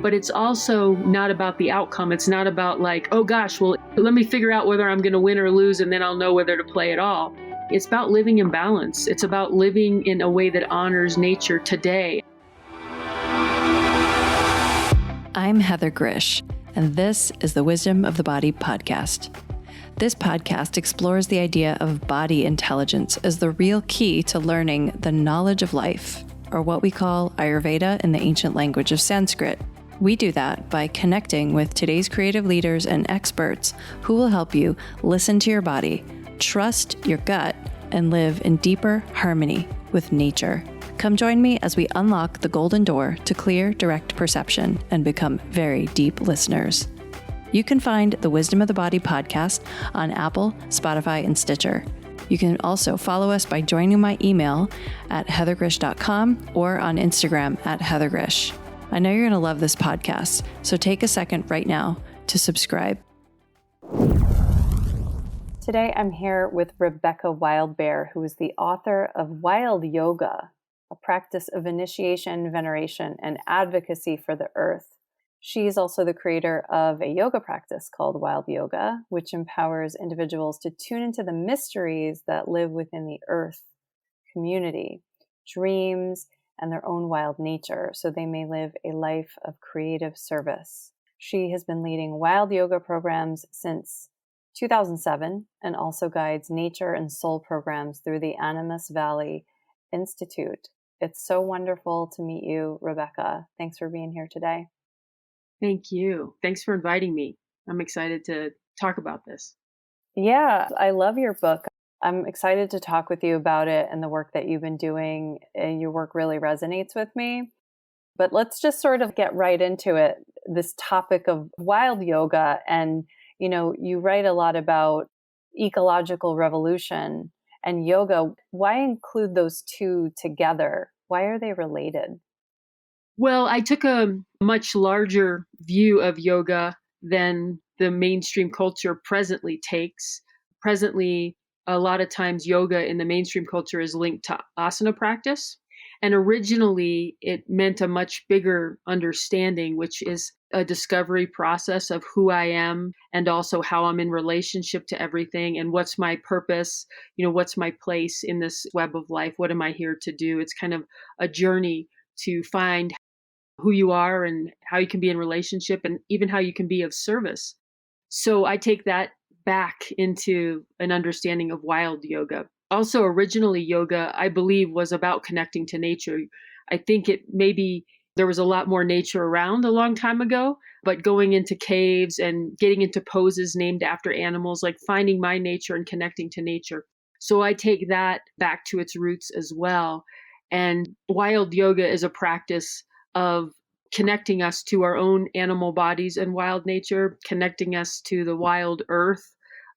But it's also not about the outcome. It's not about like, oh gosh, well, let me figure out whether I'm going to win or lose, and then I'll know whether to play at all. It's about living in balance. It's about living in a way that honors nature today. I'm Heather Grzych, and this is the Wisdom of the Body podcast. This podcast explores the idea of body intelligence as the real key to learning the knowledge of life, or what we call Ayurveda in the ancient language of Sanskrit. We do that by connecting with today's creative leaders and experts who will help you listen to your body, trust your gut, and live in deeper harmony with nature. Come join me as we unlock the golden door to clear, direct perception and become very deep listeners. You can find the Wisdom of the Body podcast on Apple, Spotify, and Stitcher. You can also follow us by joining my email at heathergrzych.com or on Instagram at heathergrzych. I know you're going to love this podcast, so take a second right now to subscribe. Today I'm here with Rebecca Wildbear, who is the author of Wild Yoga, a practice of initiation, veneration, and advocacy for the earth. She is also the creator of a yoga practice called Wild Yoga, which empowers individuals to tune into the mysteries that live within the earth community, dreams, and their own wild nature, so they may live a life of creative service. She has been leading wild yoga programs since 2007 and also guides nature and soul programs through the Animist Valley Institute. It's so wonderful to meet you, Rebecca. Thanks for being here today. Thank you. Thanks for inviting me. I'm excited to talk about this. Yeah, I love your book. I'm excited to talk with you about it and the work that you've been doing. Your work really resonates with me. But let's just sort of get right into it, this topic of wild yoga. And, you write a lot about ecological revolution and yoga. Why include those two together? Why are they related? Well, I took a much larger view of yoga than the mainstream culture presently takes. Presently, a lot of times yoga in the mainstream culture is linked to asana practice. And originally, it meant a much bigger understanding, which is a discovery process of who I am and also how I'm in relationship to everything and what's my purpose, what's my place in this web of life, what am I here to do? It's kind of a journey to find who you are and how you can be in relationship and even how you can be of service. So I take that back into an understanding of wild yoga. Also, originally yoga, I believe, was about connecting to nature. I think maybe there was a lot more nature around a long time ago, but going into caves and getting into poses named after animals, like finding my nature and connecting to nature. So I take that back to its roots as well. And wild yoga is a practice of connecting us to our own animal bodies and wild nature, connecting us to the wild earth,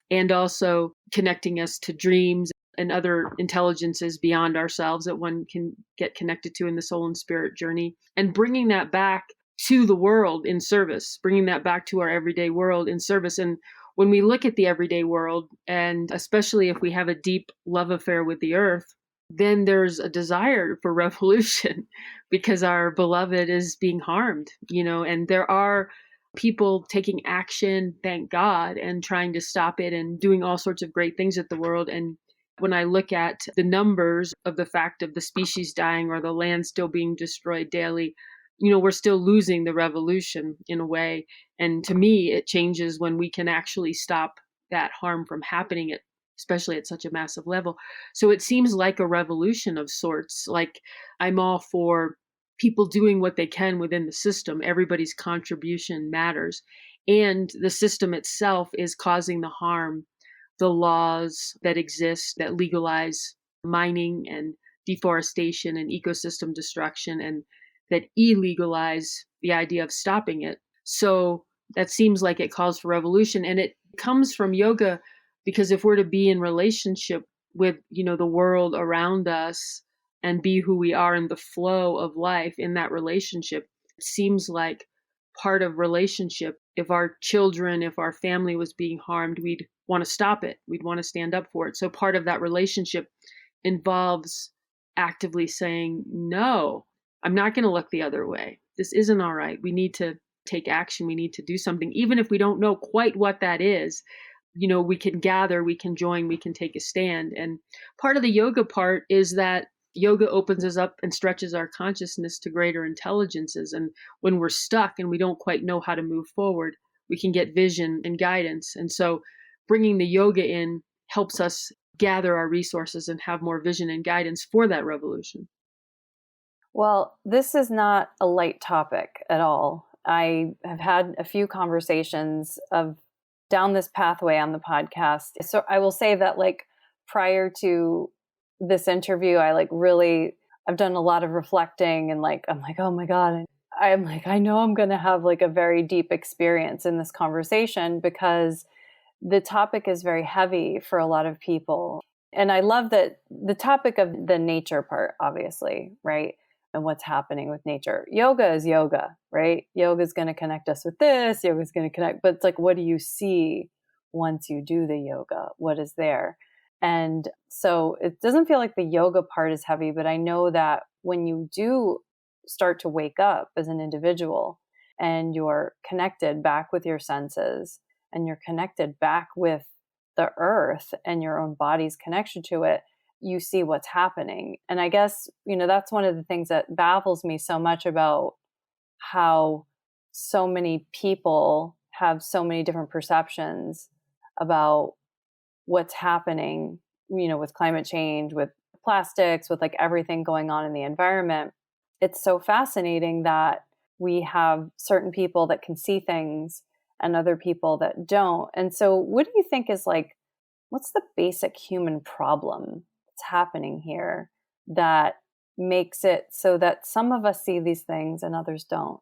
and also connecting us to dreams and other intelligences beyond ourselves that one can get connected to in the soul and spirit journey, and bringing that back to the world in service, bringing that back to our everyday world in service. And when we look at the everyday world, and especially if we have a deep love affair with the earth, then there's a desire for revolution because our beloved is being harmed, and there are people taking action, thank God, and trying to stop it and doing all sorts of great things at the world. And when I look at the numbers of the fact of the species dying or the land still being destroyed daily, we're still losing the revolution in a way. And to me, it changes when we can actually stop that harm from happening, especially at such a massive level. So it seems like a revolution of sorts. Like I'm all for people doing what they can within the system. Everybody's contribution matters. And the system itself is causing the harm. The laws that exist that legalize mining and deforestation and ecosystem destruction and that illegalize the idea of stopping it. So that seems like it calls for revolution. And it comes from yoga because if we're to be in relationship with, the world around us and be who we are in the flow of life in that relationship, it seems like part of relationship. If our children, if our family was being harmed, we'd want to stop it. We'd want to stand up for it. So part of that relationship involves actively saying, no, I'm not going to look the other way. this isn't all right. We need to take action. We need to do something, even if we don't know quite what that is. We can gather, we can join, we can take a stand. And part of the yoga part is that yoga opens us up and stretches our consciousness to greater intelligences. And when we're stuck and we don't quite know how to move forward, we can get vision and guidance. And so bringing the yoga in helps us gather our resources and have more vision and guidance for that revolution. Well, this is not a light topic at all. I have had a few conversations of down this pathway on the podcast. So I will say that prior to this interview, I've done a lot of reflecting and I'm like, oh my God. I know I'm going to have a very deep experience in this conversation because the topic is very heavy for a lot of people. And I love that the topic of the nature part, obviously, right? And what's happening with nature. Yoga is yoga, right? Yoga is going to connect us with this. Yoga is going to connect, but it's what do you see once you do the yoga? What is there? And so it doesn't feel like the yoga part is heavy, but I know that when you do start to wake up as an individual and you're connected back with your senses and you're connected back with the earth and your own body's connection to it, you see what's happening. And I guess, that's one of the things that baffles me so much about how so many people have so many different perceptions about what's happening, with climate change, with plastics, with everything going on in the environment. It's so fascinating that we have certain people that can see things and other people that don't. And so what do you think is what's the basic human problem that's happening here that makes it so that some of us see these things and others don't?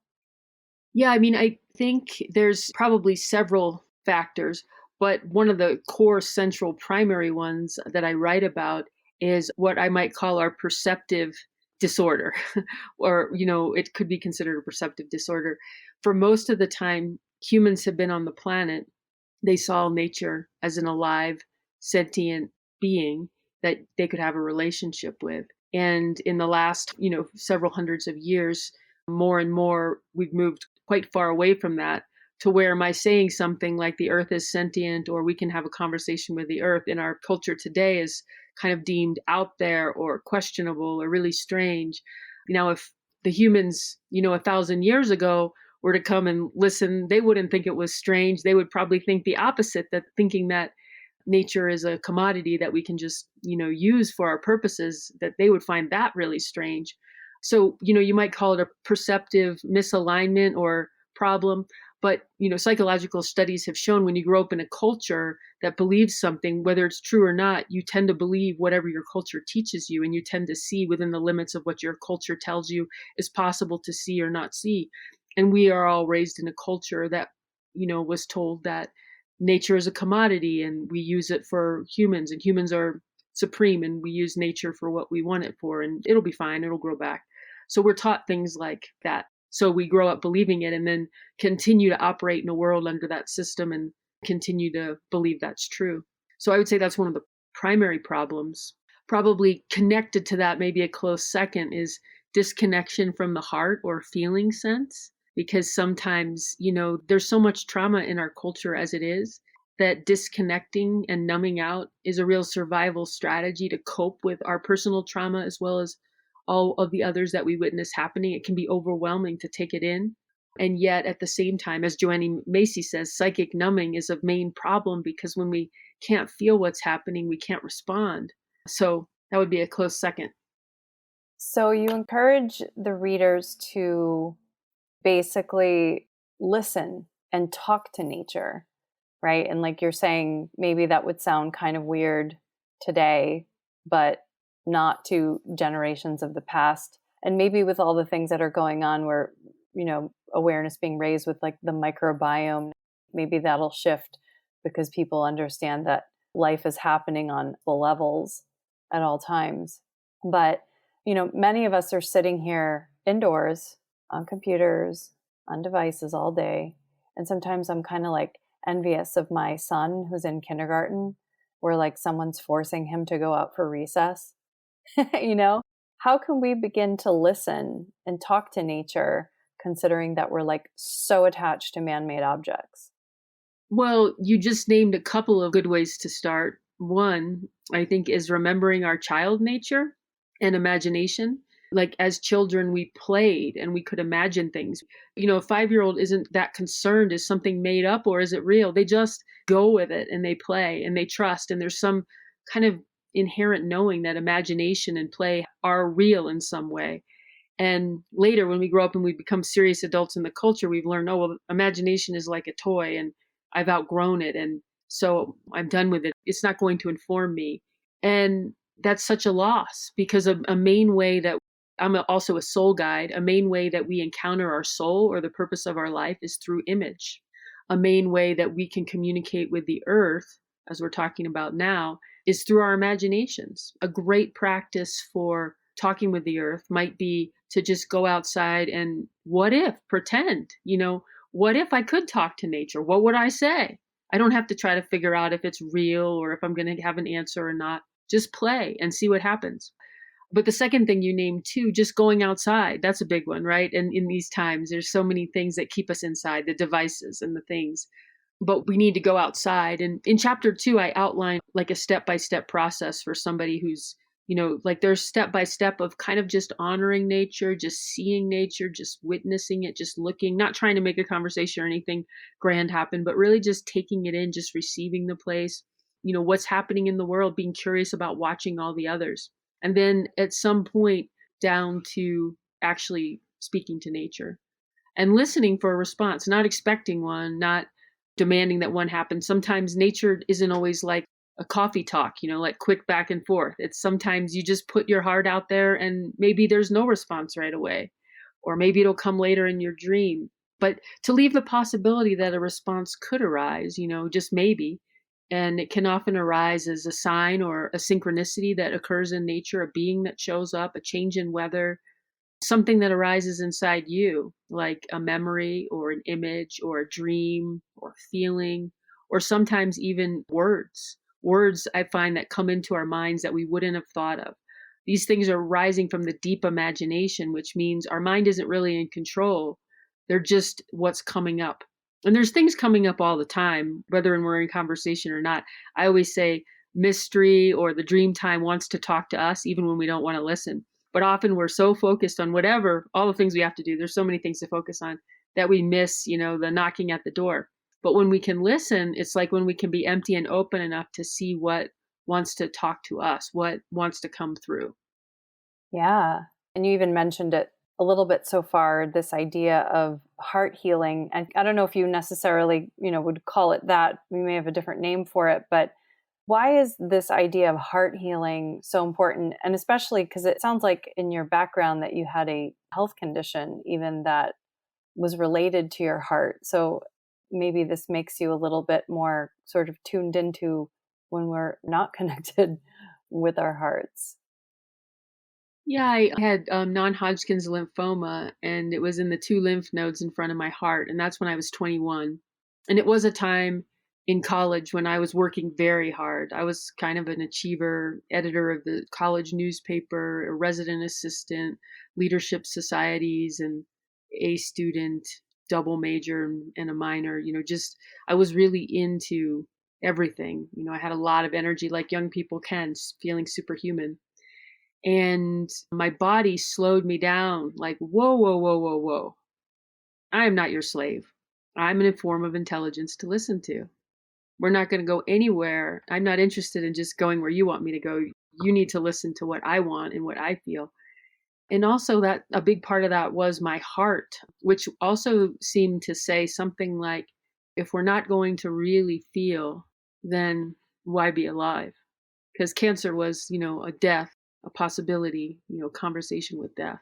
Yeah, I think there's probably several factors, but one of the core central primary ones that I write about is what I might call our perceptive disorder, or, it could be considered a perceptive disorder. For most of the time, humans have been on the planet. They saw nature as an alive, sentient being that they could have a relationship with. And in the last, several hundreds of years, more and more, we've moved quite far away from that to where am I saying something like the earth is sentient or we can have a conversation with the earth in our culture today is kind of deemed out there or questionable or really strange. If the humans, 1,000 years ago were to come and listen, they wouldn't think it was strange. They would probably think the opposite, that thinking that nature is a commodity that we can just, use for our purposes, that they would find that really strange. So, you might call it a perceptive misalignment or problem. But, psychological studies have shown when you grow up in a culture that believes something, whether it's true or not, you tend to believe whatever your culture teaches you, and you tend to see within the limits of what your culture tells you is possible to see or not see. And we are all raised in a culture that, was told that nature is a commodity and we use it for humans and humans are supreme and we use nature for what we want it for and it'll be fine, it'll grow back. So we're taught things like that. So we grow up believing it and then continue to operate in a world under that system and continue to believe that's true. So I would say that's one of the primary problems. Probably connected to that, maybe a close second, is disconnection from the heart or feeling sense. Because sometimes, there's so much trauma in our culture as it is that disconnecting and numbing out is a real survival strategy to cope with our personal trauma as well as all of the others that we witness happening. It can be overwhelming to take it in. And yet at the same time, as Joanne Macy says, psychic numbing is a main problem because when we can't feel what's happening, we can't respond. So that would be a close second. So you encourage the readers to basically listen and talk to nature, right? And like you're saying, maybe that would sound kind of weird today, but not to generations of the past. And maybe with all the things that are going on where, awareness being raised with the microbiome, maybe that'll shift because people understand that life is happening on the levels at all times. But, many of us are sitting here indoors on computers, on devices all day. And sometimes I'm kind of envious of my son who's in kindergarten where someone's forcing him to go out for recess. How can we begin to listen and talk to nature considering that we're like so attached to man-made objects? Well, you just named a couple of good ways to start. One, I think, is remembering our child nature and imagination. Like as children, we played and we could imagine things. A 5-year-old isn't that concerned, is something made up or is it real? They just go with it and they play and they trust. And there's some kind of inherent knowing that imagination and play are real in some way. And later, when we grow up and we become serious adults in the culture, we've learned, oh, well, imagination is like a toy and I've outgrown it. And so I'm done with it. It's not going to inform me. And that's such a loss because a main way that also a soul guide, a main way that we encounter our soul or the purpose of our life is through image. A main way that we can communicate with the earth, as we're talking about now, is through our imaginations. A great practice for talking with the earth might be to just go outside and pretend, what if I could talk to nature? What would I say? I don't have to try to figure out if it's real or if I'm going to have an answer or not. Just play and see what happens. But the second thing you named too, just going outside, that's a big one, right? And in these times, there's so many things that keep us inside, the devices and the things. But we need to go outside. And in chapter 2, I outline like a step-by-step process for somebody who's, like there's step-by-step of kind of just honoring nature, just seeing nature, just witnessing it, just looking, not trying to make a conversation or anything grand happen, but really just taking it in, just receiving the place, what's happening in the world, being curious about watching all the others. And then at some point down to actually speaking to nature and listening for a response, not expecting one, not demanding that one happen. Sometimes nature isn't always like a coffee talk, like quick back and forth. It's sometimes you just put your heart out there and maybe there's no response right away, or maybe it'll come later in your dream. But to leave the possibility that a response could arise, just maybe. And it can often arise as a sign or a synchronicity that occurs in nature, a being that shows up, a change in weather, something that arises inside you, like a memory or an image or a dream or feeling, or sometimes even words. Words I find that come into our minds that we wouldn't have thought of. These things are rising from the deep imagination, which means our mind isn't really in control. They're just what's coming up. And there's things coming up all the time, whether we're in conversation or not. I always say mystery or the dream time wants to talk to us, even when we don't want to listen. But often we're so focused on all the things we have to do. There's so many things to focus on that we miss, the knocking at the door. But when we can listen, it's like when we can be empty and open enough to see what wants to talk to us, what wants to come through. Yeah. And you even mentioned it a little bit so far, this idea of heart healing. And I don't know if you necessarily, would call it that. We may have a different name for it, but why is this idea of heart healing so important? And especially because it sounds like in your background that you had a health condition, even that was related to your heart. So maybe this makes you a little bit more sort of tuned into when we're not connected with our hearts. Yeah, I had non-Hodgkin's lymphoma, and it was in the 2 lymph nodes in front of my heart. And that's when I was 21. And it was a time in college when I was working very hard. I was kind of an achiever, editor of the college newspaper, a resident assistant, leadership societies, and A student, double major and a minor. I was really into everything. I had a lot of energy like young people can, feeling superhuman. And my body slowed me down like, whoa, whoa, whoa, whoa, whoa. I am not your slave. I'm a form of intelligence to listen to. We're not going to go anywhere. I'm not interested in just going where you want me to go. You need to listen to what I want and what I feel. And also that a big part of that was my heart, which also seemed to say something like, if we're not going to really feel, then why be alive? Because cancer was, a death, a possibility, conversation with death.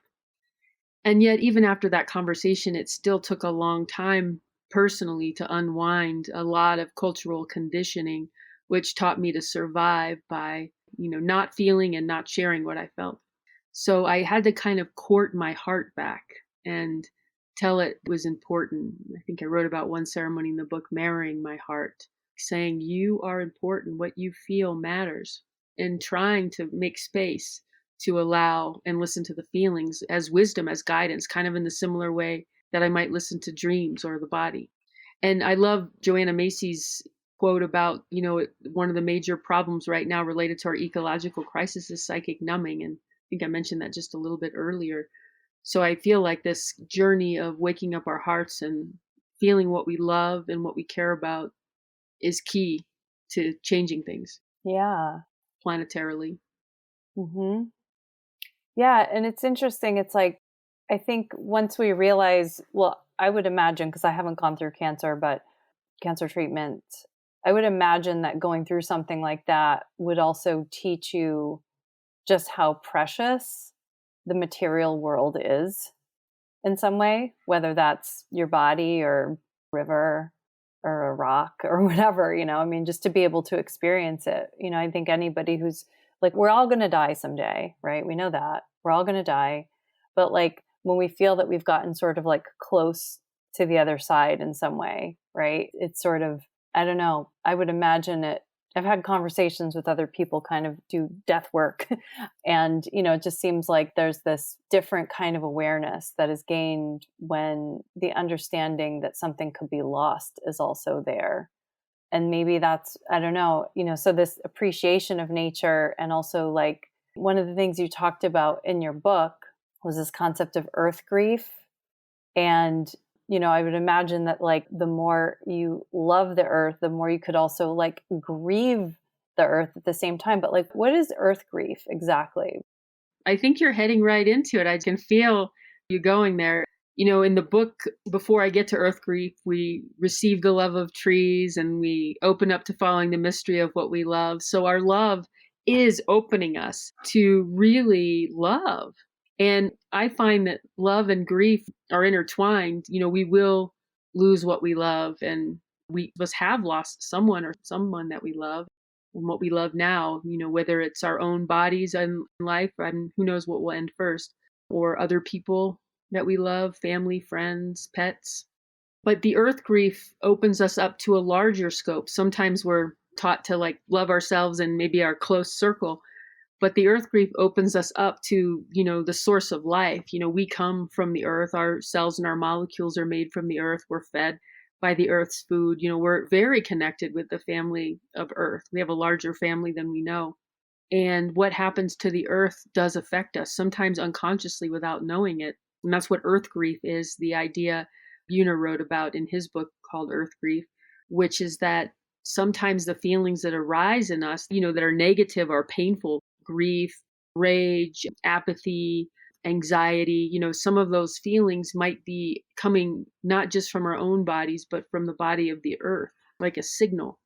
And yet, even after that conversation, it still took a long time personally to unwind a lot of cultural conditioning, which taught me to survive by, not feeling and not sharing what I felt. So I had to kind of court my heart back and tell it was important. I think I wrote about one ceremony in the book, Marrying My Heart, saying you are important. What you feel matters. And trying to make space to allow and listen to the feelings as wisdom, as guidance, kind of in the similar way that I might listen to dreams or the body. And I love Joanna Macy's quote about, one of the major problems right now related to our ecological crisis is psychic numbing. And I think I mentioned that just a little bit earlier. So I feel like this journey of waking up our hearts and feeling what we love and what we care about is key to changing things. Yeah. Planetarily. Mm-hmm. Yeah. And it's interesting. It's like, I think once we realize, well, I would imagine, because I haven't gone through cancer, but cancer treatment, I would imagine that going through something like that would also teach you just how precious the material world is in some way, whether that's your body or river or a rock or whatever, I mean, just to be able to experience it. I think anybody who's like, we're all going to die someday, right? We know that we're all going to die. But like when we feel that we've gotten sort of like close to the other side in some way, right? It's sort of, I don't know, I would imagine it. I've had conversations with other people kind of do death work. And, it just seems like there's this different kind of awareness that is gained when the understanding that something could be lost is also there. And maybe that's, I don't know, so this appreciation of nature, and also like one of the things you talked about in your book was this concept of earth grief. And I would imagine that like the more you love the earth, the more you could also like grieve the earth at the same time. But like, what is earth grief exactly? I think you're heading right into it. I can feel you going there. In the book, before I get to earth grief, we receive the love of trees and we open up to following the mystery of what we love. So our love is opening us to really love. And I find that love and grief are intertwined. We will lose what we love, and we must have lost someone or someone that we love. And what we love now, whether it's our own bodies and life, and who knows what will end first, or other people that we love, family, friends, pets. But the earth grief opens us up to a larger scope. Sometimes we're taught to like love ourselves and maybe our close circle, but the earth grief opens us up to, the source of life. We come from the earth. Our cells and our molecules are made from the earth. We're fed by the earth's food. We're very connected with the family of earth. We have a larger family than we know. And what happens to the earth does affect us, sometimes unconsciously without knowing it. And that's what earth grief is, the idea Buhner wrote about in his book called Earth Grief, which is that sometimes the feelings that arise in us, that are negative or painful, grief, rage, apathy, anxiety, some of those feelings might be coming not just from our own bodies, but from the body of the earth, like a signal.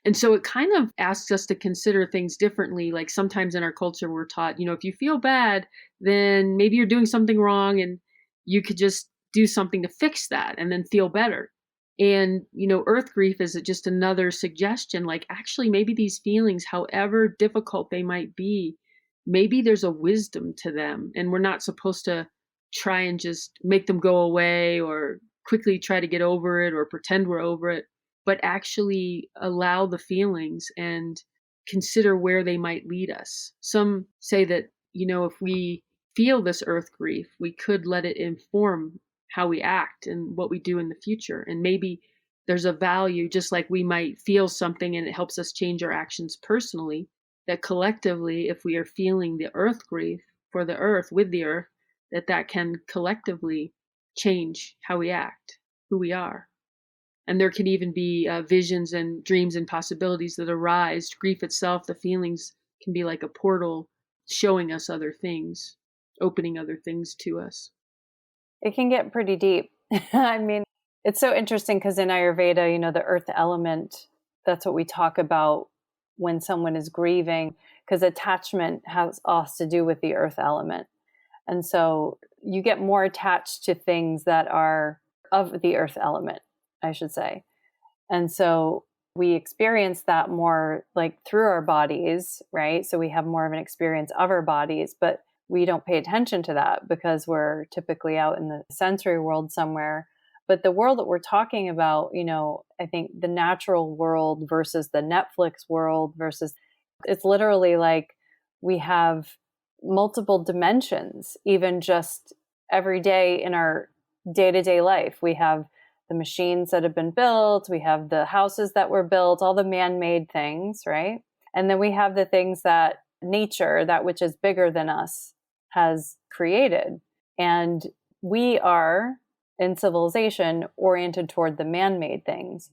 And so it kind of asks us to consider things differently. Like sometimes in our culture, we're taught, if you feel bad, then maybe you're doing something wrong and you could just do something to fix that and then feel better. And, earth grief is just another suggestion, like actually maybe these feelings, however difficult they might be, maybe there's a wisdom to them. And we're not supposed to try and just make them go away or quickly try to get over it or pretend we're over it, but actually allow the feelings and consider where they might lead us. Some say that, if we feel this earth grief, we could let it inform how we act and what we do in the future. And maybe there's a value, just like we might feel something and it helps us change our actions personally, that collectively, if we are feeling the earth grief for the earth with the earth, that can collectively change how we act, who we are. And there can even be visions and dreams and possibilities that arise. Grief itself, the feelings, can be like a portal showing us other things, opening other things to us. It can get pretty deep. I mean, it's so interesting because in Ayurveda, the earth element, that's what we talk about when someone is grieving, because attachment has also to do with the earth element. And so you get more attached to things that are of the earth element, I should say. And so we experience that more like through our bodies, right? So we have more of an experience of our bodies, but we don't pay attention to that because we're typically out in the sensory world somewhere. But the world that we're talking about, I think the natural world versus the Netflix world versus, it's literally like we have multiple dimensions, even just every day in our day-to-day life. We have the machines that have been built, we have the houses that were built, all the man-made things, right? And then we have the things that nature, that which is bigger than us, has created. And we are, in civilization, oriented toward the man-made things.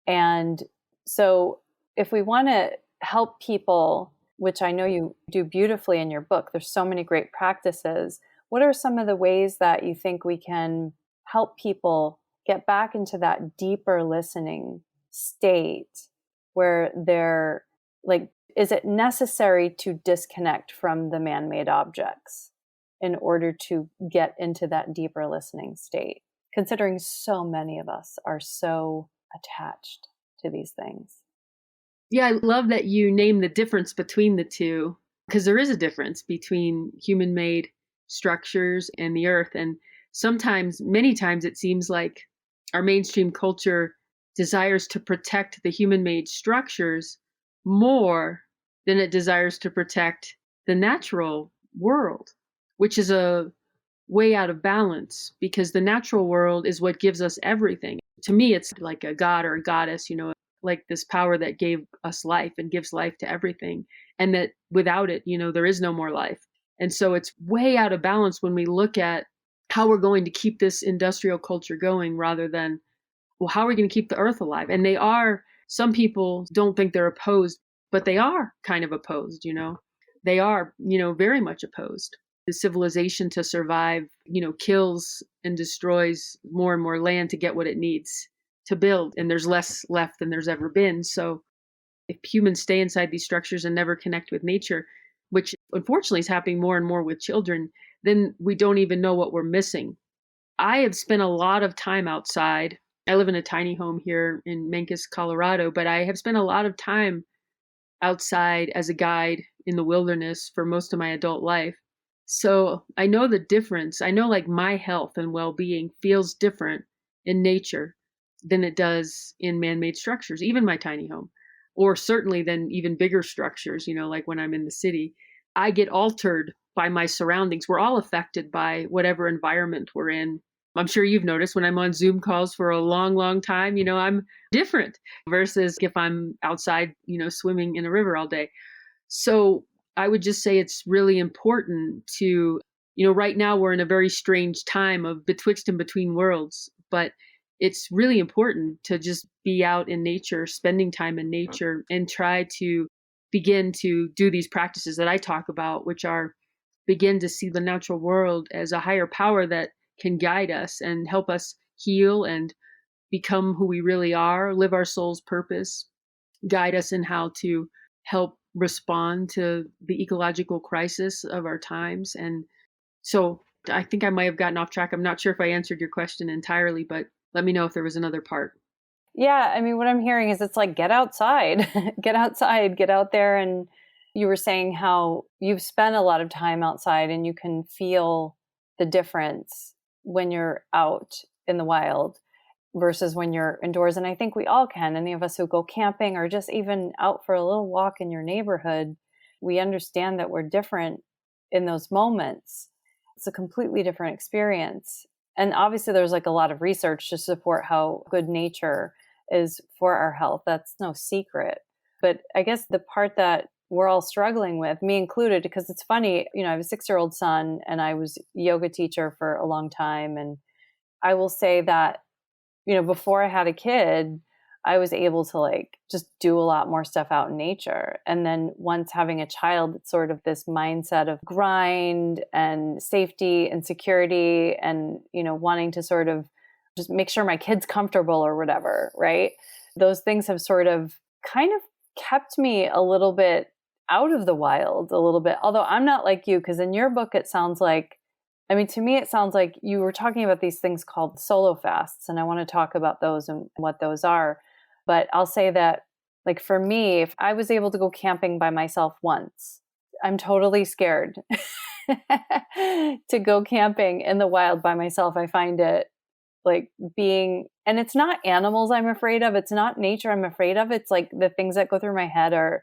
And so if we want to help people, which I know you do beautifully in your book, there's so many great practices. What are some of the ways that you think we can help people get back into that deeper listening state where they're like, is it necessary to disconnect from the man-made objects in order to get into that deeper listening state? Considering so many of us are so attached to these things. Yeah, I love that you name the difference between the two, because there is a difference between human-made structures and the earth. And sometimes, many times, it seems like our mainstream culture desires to protect the human-made structures more than it desires to protect the natural world, which is a way out of balance, because the natural world is what gives us everything. To me, it's like a god or a goddess, like this power that gave us life and gives life to everything. And that without it, there is no more life. And so it's way out of balance when we look at how we're going to keep this industrial culture going rather than, well, how are we going to keep the earth alive? And some people don't think they're opposed, but they are kind of opposed, They are, very much opposed. The civilization to survive, kills and destroys more and more land to get what it needs to build. And there's less left than there's ever been. So if humans stay inside these structures and never connect with nature, which unfortunately is happening more and more with children, then we don't even know what we're missing. I have spent a lot of time outside. I live in a tiny home here in Mencos, Colorado, but I have spent a lot of time outside as a guide in the wilderness for most of my adult life. So I know the difference. I know like my health and well-being feels different in nature than it does in man-made structures, even my tiny home, or certainly than even bigger structures, like when I'm in the city. I get altered by my surroundings. We're all affected by whatever environment we're in. I'm sure you've noticed when I'm on Zoom calls for a long, long time, I'm different versus if I'm outside, swimming in a river all day. So I would just say it's really important to, right now we're in a very strange time of betwixt and between worlds, but it's really important to just be out in nature, spending time in nature, and try to begin to do these practices that I talk about, which are begin to see the natural world as a higher power that can guide us and help us heal and become who we really are, live our soul's purpose, guide us in how to help respond to the ecological crisis of our times. And so I think I might have gotten off track. I'm not sure if I answered your question entirely, but let me know if there was another part. Yeah. I mean, what I'm hearing is it's like, get outside, get outside, get out there. And you were saying how you've spent a lot of time outside and you can feel the difference when you're out in the wild versus when you're indoors. And I think we all can. Any of us who go camping or just even out for a little walk in your neighborhood, we understand that we're different in those moments. It's a completely different experience. And obviously there's like a lot of research to support how good nature is for our health. That's no secret. But I guess the part that we're all struggling with, me included, because it's funny, I have a 6-year-old son and I was a yoga teacher for a long time. And I will say that, before I had a kid, I was able to like just do a lot more stuff out in nature. And then once having a child, it's sort of this mindset of grind and safety and security and, wanting to sort of just make sure my kid's comfortable or whatever, right? Those things have sort of kind of kept me a little bit out of the wild a little bit. Although I'm not like you, because in your book, it sounds like, to me, it sounds like you were talking about these things called solo fasts. And I want to talk about those and what those are. But I'll say that, like for me, if I was able to go camping by myself once, I'm totally scared to go camping in the wild by myself. I find it like and it's not animals I'm afraid of. It's not nature I'm afraid of. It's like the things that go through my head are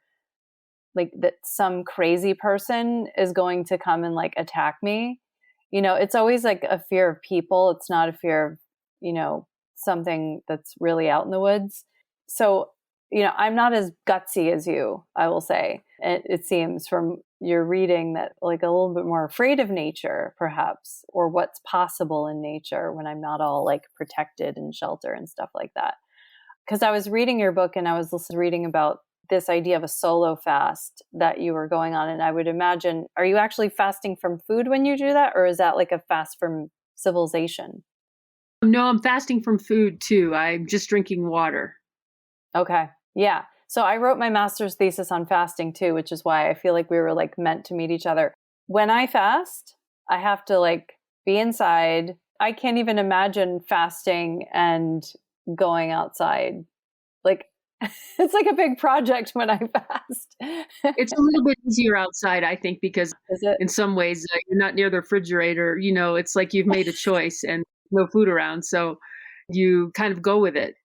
like that some crazy person is going to come and like attack me. It's always like a fear of people. It's not a fear of, something that's really out in the woods. So, I'm not as gutsy as you, I will say. It seems from your reading that like a little bit more afraid of nature, perhaps, or what's possible in nature when I'm not all like protected and shelter and stuff like that. Because I was reading your book and I was reading about this idea of a solo fast that you were going on. And I would imagine, are you actually fasting from food when you do that? Or is that like a fast from civilization? No, I'm fasting from food too. I'm just drinking water. Okay. Yeah. So I wrote my master's thesis on fasting too, which is why I feel like we were like meant to meet each other. When I fast, I have to like be inside. I can't even imagine fasting and going outside. Like it's like a big project when I fast. It's a little bit easier outside, I think, because Is it? in some ways you're not near the refrigerator. It's like you've made a choice and no food around. So you kind of go with it.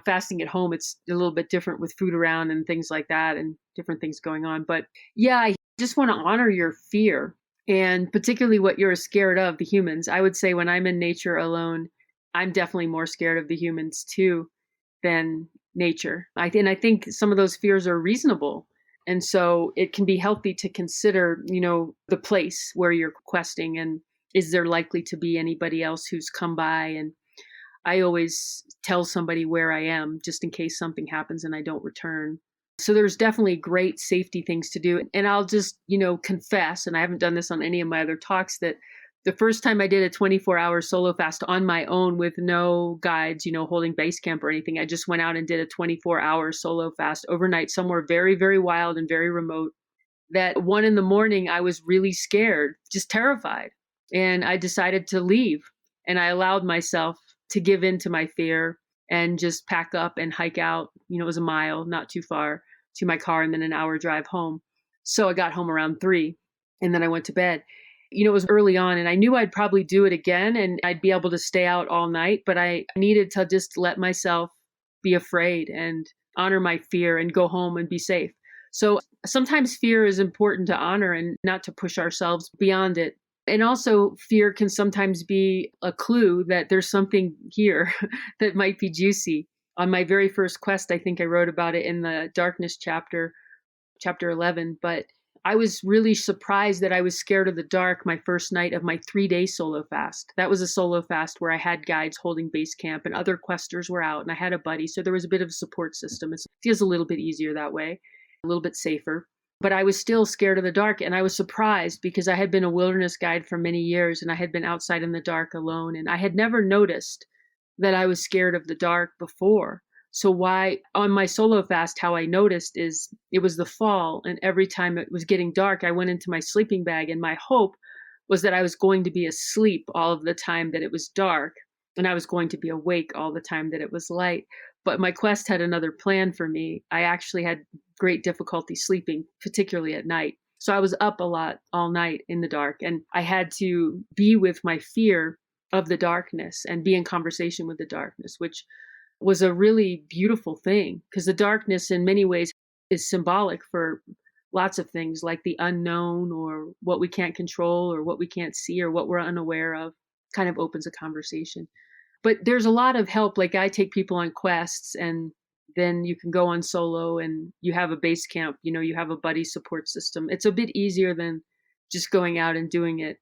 Fasting at home, it's a little bit different with food around and things like that and different things going on. But yeah, I just want to honor your fear and particularly what you're scared of, the humans. I would say when I'm in nature alone, I'm definitely more scared of the humans too than nature. And I think some of those fears are reasonable. And so it can be healthy to consider, the place where you're questing and is there likely to be anybody else who's come by. And I always tell somebody where I am just in case something happens and I don't return. So there's definitely great safety things to do. And I'll just, confess, and I haven't done this on any of my other talks, that the first time I did a 24-hour solo fast on my own with no guides, holding base camp or anything, I just went out and did a 24-hour solo fast overnight somewhere very, very wild and very remote. That 1 a.m, I was really scared, just terrified. And I decided to leave. And I allowed myself to give in to my fear and just pack up and hike out. It was a mile, not too far, to my car and then an hour drive home. So I got home around 3 and then I went to bed. It was early on and I knew I'd probably do it again and I'd be able to stay out all night, but I needed to just let myself be afraid and honor my fear and go home and be safe. So sometimes fear is important to honor and not to push ourselves beyond it. And also fear can sometimes be a clue that there's something here that might be juicy. On my very first quest, I think I wrote about it in the darkness chapter 11, but I was really surprised that I was scared of the dark my first night of my 3-day solo fast. That was a solo fast where I had guides holding base camp and other questers were out and I had a buddy. So there was a bit of a support system. It feels a little bit easier that way, a little bit safer. But I was still scared of the dark and I was surprised because I had been a wilderness guide for many years and I had been outside in the dark alone and I had never noticed that I was scared of the dark before. So why on my solo fast, how I noticed is it was the fall and every time it was getting dark, I went into my sleeping bag and my hope was that I was going to be asleep all of the time that it was dark and I was going to be awake all the time that it was light. But my quest had another plan for me. I actually had great difficulty sleeping, particularly at night. So I was up a lot all night in the dark and I had to be with my fear of the darkness and be in conversation with the darkness, which was a really beautiful thing because the darkness in many ways is symbolic for lots of things like the unknown or what we can't control or what we can't see or what we're unaware of. Kind of opens a conversation. But there's a lot of help. Like I take people on quests and then you can go on solo and you have a base camp, you have a buddy support system. It's a bit easier than just going out and doing it,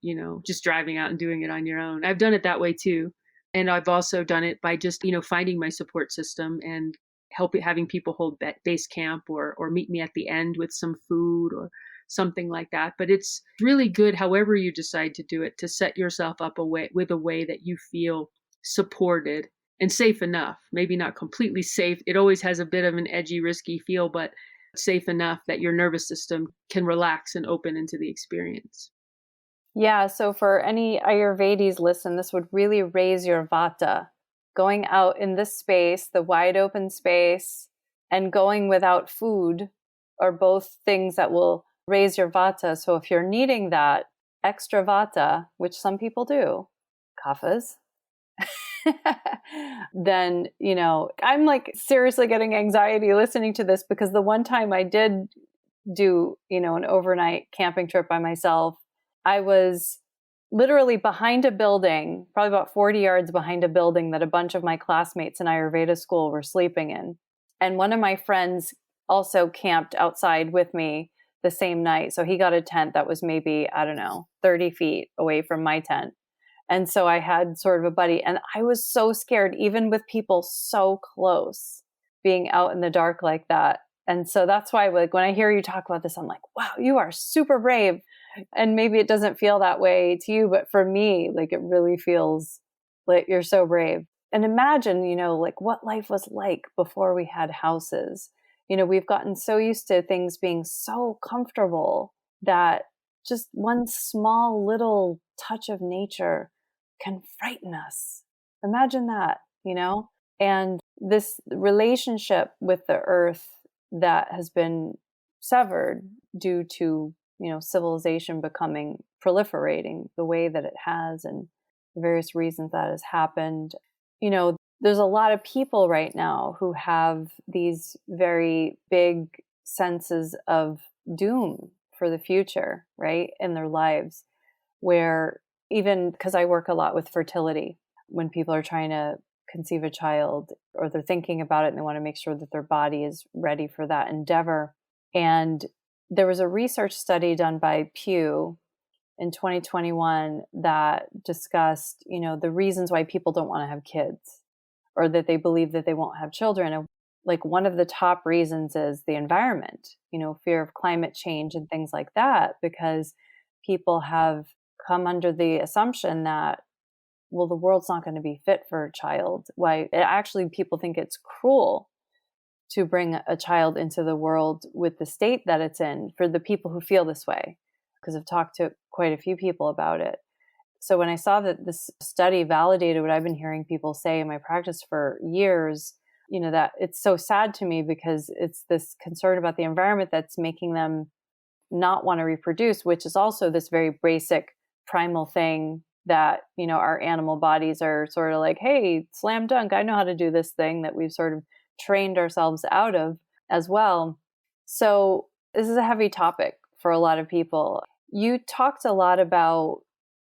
just driving out and doing it on your own. I've done it that way too. And I've also done it by just, finding my support system and having people hold base camp or meet me at the end with some food or something like that. But it's really good, however you decide to do it, to set yourself up with a way that you feel supported and safe enough. Maybe not completely safe. It always has a bit of an edgy, risky feel, but safe enough that your nervous system can relax and open into the experience. Yeah, so for any Ayurvedis listen, this would really raise your vata. Going out in this space, the wide open space, and going without food are both things that will raise your vata. So if you're needing that extra vata, which some people do, kaphas, then, I'm like seriously getting anxiety listening to this because the one time I did do, an overnight camping trip by myself, I was literally behind a building, probably about 40 yards behind a building that a bunch of my classmates in Ayurveda school were sleeping in. And one of my friends also camped outside with me the same night. So he got a tent that was maybe, I don't know, 30 feet away from my tent. And so I had sort of a buddy, and I was so scared, even with people so close, being out in the dark like that. And so that's why, like, when I hear you talk about this, I'm like, wow, you are super brave. And maybe it doesn't feel that way to you, but for me, like, it really feels like you're so brave. And imagine, like what life was like before we had houses. We've gotten so used to things being so comfortable that just one small little touch of nature can frighten us. Imagine that. And this relationship with the earth that has been severed due to, civilization becoming proliferating the way that it has, and the various reasons that has happened. There's a lot of people right now who have these very big senses of doom for the future, right, in their lives, where even because I work a lot with fertility, when people are trying to conceive a child or they're thinking about it and they want to make sure that their body is ready for that endeavor. And there was a research study done by Pew in 2021 that discussed, the reasons why people don't want to have kids, or that they believe that they won't have children. And like one of the top reasons is the environment, fear of climate change and things like that, because people have come under the assumption that, well, the world's not going to be fit for a child. Why? Actually, people think it's cruel to bring a child into the world with the state that it's in, for the people who feel this way, because I've talked to quite a few people about it. So when I saw that this study validated what I've been hearing people say in my practice for years, that it's so sad to me, because it's this concern about the environment that's making them not want to reproduce, which is also this very basic primal thing that, our animal bodies are sort of like, hey, slam dunk, I know how to do this thing that we've sort of trained ourselves out of as well. So this is a heavy topic for a lot of people. You talked a lot about,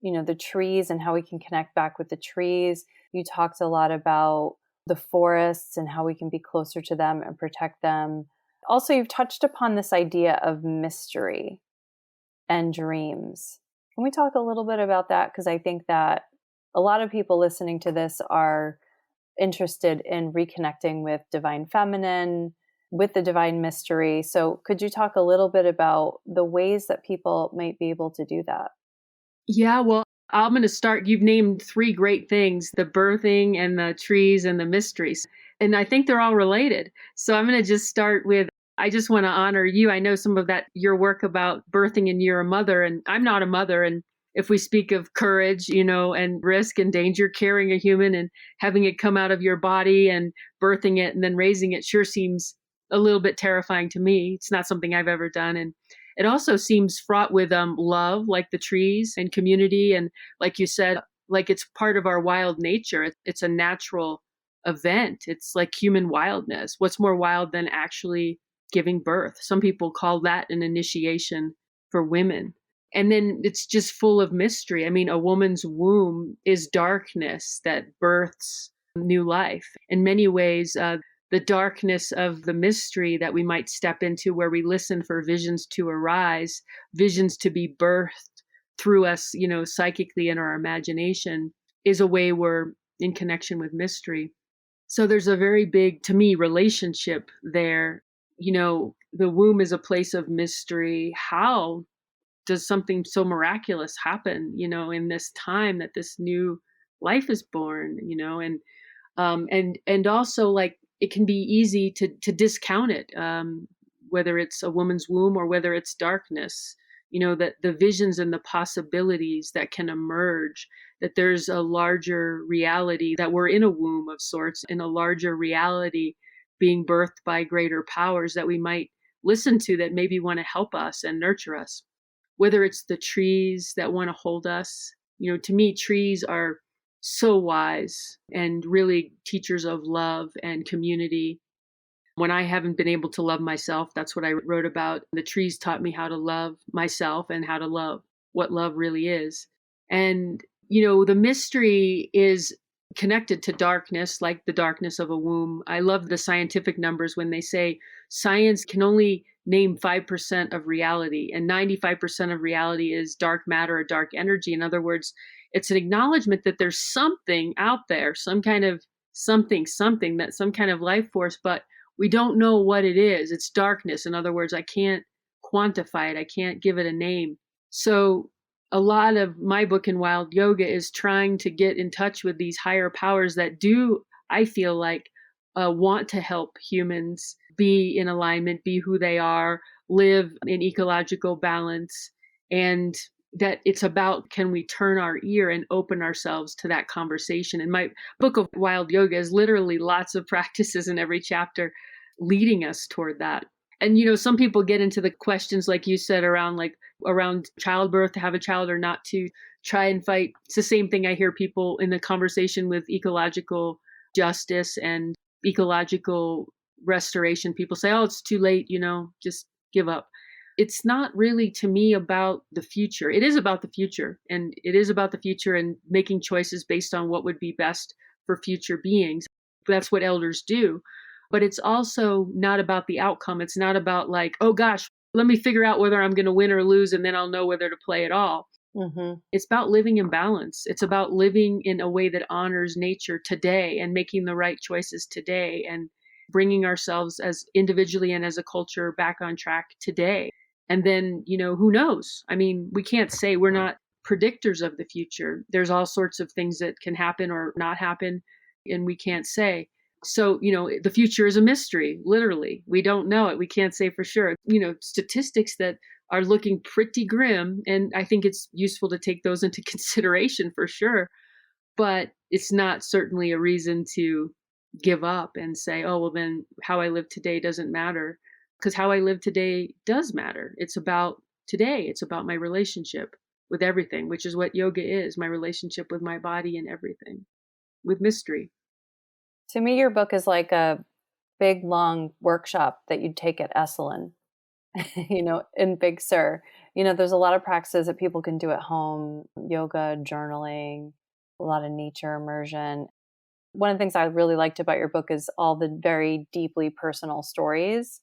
the trees and how we can connect back with the trees. You talked a lot about the forests and how we can be closer to them and protect them. Also, you've touched upon this idea of mystery and dreams. Can we talk a little bit about that? Because I think that a lot of people listening to this are interested in reconnecting with divine feminine, with the divine mystery. So could you talk a little bit about the ways that people might be able to do that? Yeah, well, I'm going to start. You've named three great things: the birthing and the trees and the mysteries. And I think they're all related. So I'm going to just start with, I just want to honor you. I know some of that, your work about birthing, and you're a mother, and I'm not a mother. And if we speak of courage, and risk and danger, carrying a human and having it come out of your body and birthing it and then raising it sure seems a little bit terrifying to me. It's not something I've ever done. And it also seems fraught with love, like the trees, and community. And like you said, like it's part of our wild nature. It's a natural event. It's like human wildness. What's more wild than actually giving birth? Some people call that an initiation for women. And then it's just full of mystery. I mean, a woman's womb is darkness that births new life. In many ways, the darkness of the mystery that we might step into, where we listen for visions to arise, visions to be birthed through us, psychically in our imagination, is a way we're in connection with mystery. So there's a very big, to me, relationship there. The womb is a place of mystery. How does something so miraculous happen, in this time that this new life is born, and also, like, it can be easy to discount it, whether it's a woman's womb or whether it's darkness, that the visions and the possibilities that can emerge, that there's a larger reality, that we're in a womb of sorts, in a larger reality being birthed by greater powers that we might listen to, that maybe want to help us and nurture us. Whether it's the trees that want to hold us, to me, trees are so wise and really teachers of love and community. When I haven't been able to love myself, that's what I wrote about. The trees taught me how to love myself and how to love what love really is. And, the mystery is connected to darkness, like the darkness of a womb. I love the scientific numbers when they say science can only name 5% of reality, and 95% of reality is dark matter or dark energy. In other words, it's an acknowledgement that there's something out there, some kind of something, that some kind of life force, but we don't know what it is. It's darkness. In other words, I can't quantify it. I can't give it a name. So a lot of my book in Wild Yoga is trying to get in touch with these higher powers that do, I feel like, want to help humans be in alignment, be who they are, live in ecological balance, and that it's about, can we turn our ear and open ourselves to that conversation? And my book of Wild Yoga is literally lots of practices in every chapter leading us toward that. And, some people get into the questions, like you said, around childbirth, to have a child or not to, try and fight. It's the same thing I hear people in the conversation with ecological justice and ecological restoration. People say, oh, it's too late, just give up. It's not really, to me, about the future. It is about the future, and it is about the future and making choices based on what would be best for future beings. That's what elders do. But it's also not about the outcome. It's not about like, oh gosh, let me figure out whether I'm going to win or lose, and then I'll know whether to play at all. Mm-hmm. It's about living in balance. It's about living in a way that honors nature today and making the right choices today and bringing ourselves as individually and as a culture back on track today. And then, who knows? I mean, we can't say, we're not predictors of the future. There's all sorts of things that can happen or not happen, and we can't say. So, the future is a mystery, literally. We don't know it. We can't say for sure. Statistics that are looking pretty grim, and I think it's useful to take those into consideration for sure. But it's not certainly a reason to give up and say, oh, well, then how I live today doesn't matter. Because how I live today does matter. It's about today. It's about my relationship with everything, which is what yoga is, my relationship with my body and everything, with mystery. To me, your book is like a big, long workshop that you'd take at Esalen, in Big Sur. There's a lot of practices that people can do at home, yoga, journaling, a lot of nature immersion. One of the things I really liked about your book is all the very deeply personal stories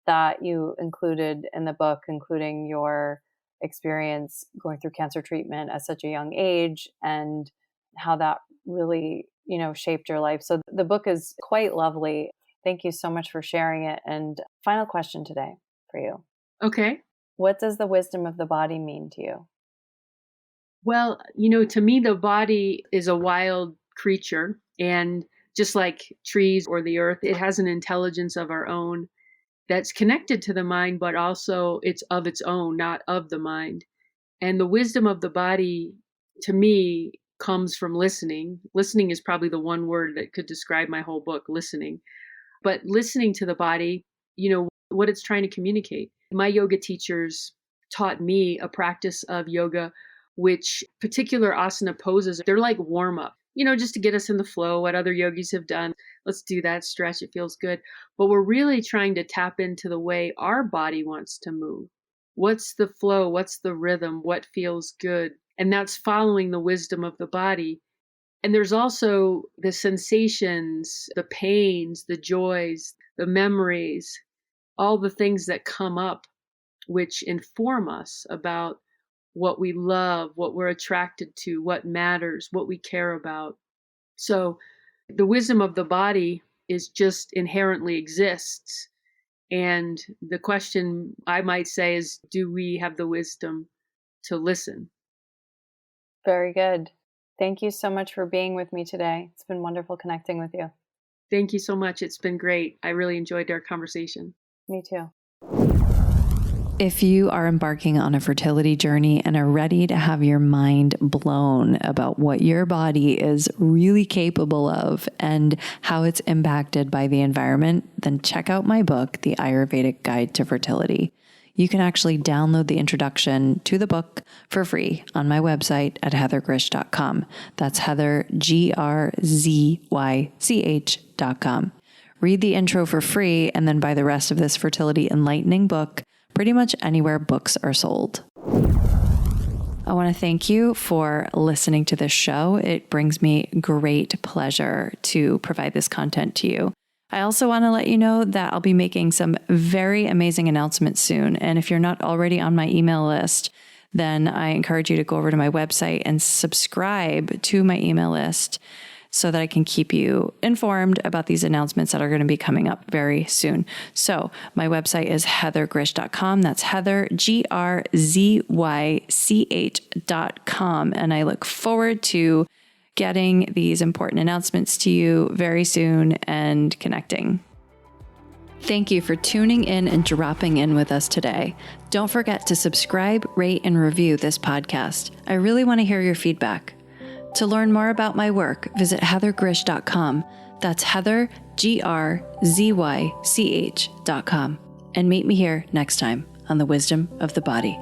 that you included in the book, including your experience going through cancer treatment at such a young age and how that really, shaped your life. So the book is quite lovely. Thank you so much for sharing it. And final question today for you. Okay. What does the wisdom of the body mean to you? Well, to me, the body is a wild creature. And just like trees or the earth, it has an intelligence of our own that's connected to the mind, but also it's of its own, not of the mind. And the wisdom of the body, to me, comes from listening. Listening is probably the one word that could describe my whole book, listening. But listening to the body, what it's trying to communicate. My yoga teachers taught me a practice of yoga, which particular asana poses, they're like warm up, just to get us in the flow, what other yogis have done. Let's do that stretch. It feels good. But we're really trying to tap into the way our body wants to move. What's the flow? What's the rhythm? What feels good? And that's following the wisdom of the body. And there's also the sensations, the pains, the joys, the memories, all the things that come up, which inform us about what we love, what we're attracted to, what matters, what we care about. So the wisdom of the body is just inherently exists. And the question I might say is, do we have the wisdom to listen? Very good. Thank you so much for being with me today. It's been wonderful connecting with you. Thank you so much. It's been great. I really enjoyed our conversation. Me too. If you are embarking on a fertility journey and are ready to have your mind blown about what your body is really capable of and how it's impacted by the environment, then check out my book, The Ayurvedic Guide to Fertility. You can actually download the introduction to the book for free on my website at heathergrzych.com. That's Heather, GRZYCH.com. Read the intro for free and then buy the rest of this fertility enlightening book pretty much anywhere books are sold. I want to thank you for listening to this show. It brings me great pleasure to provide this content to you. I also want to let you know that I'll be making some very amazing announcements soon. And if you're not already on my email list, then I encourage you to go over to my website and subscribe to my email list so that I can keep you informed about these announcements that are going to be coming up very soon. So my website is heathergrzych.com. That's Heather, GRZYCH.com. And I look forward to getting these important announcements to you very soon and connecting. Thank you for tuning in and dropping in with us today. Don't forget to subscribe, rate, and review this podcast. I really want to hear your feedback. To learn more about my work, visit heathergrzych.com. That's Heather, GRZYCH.com. And meet me here next time on The Wisdom of the Body.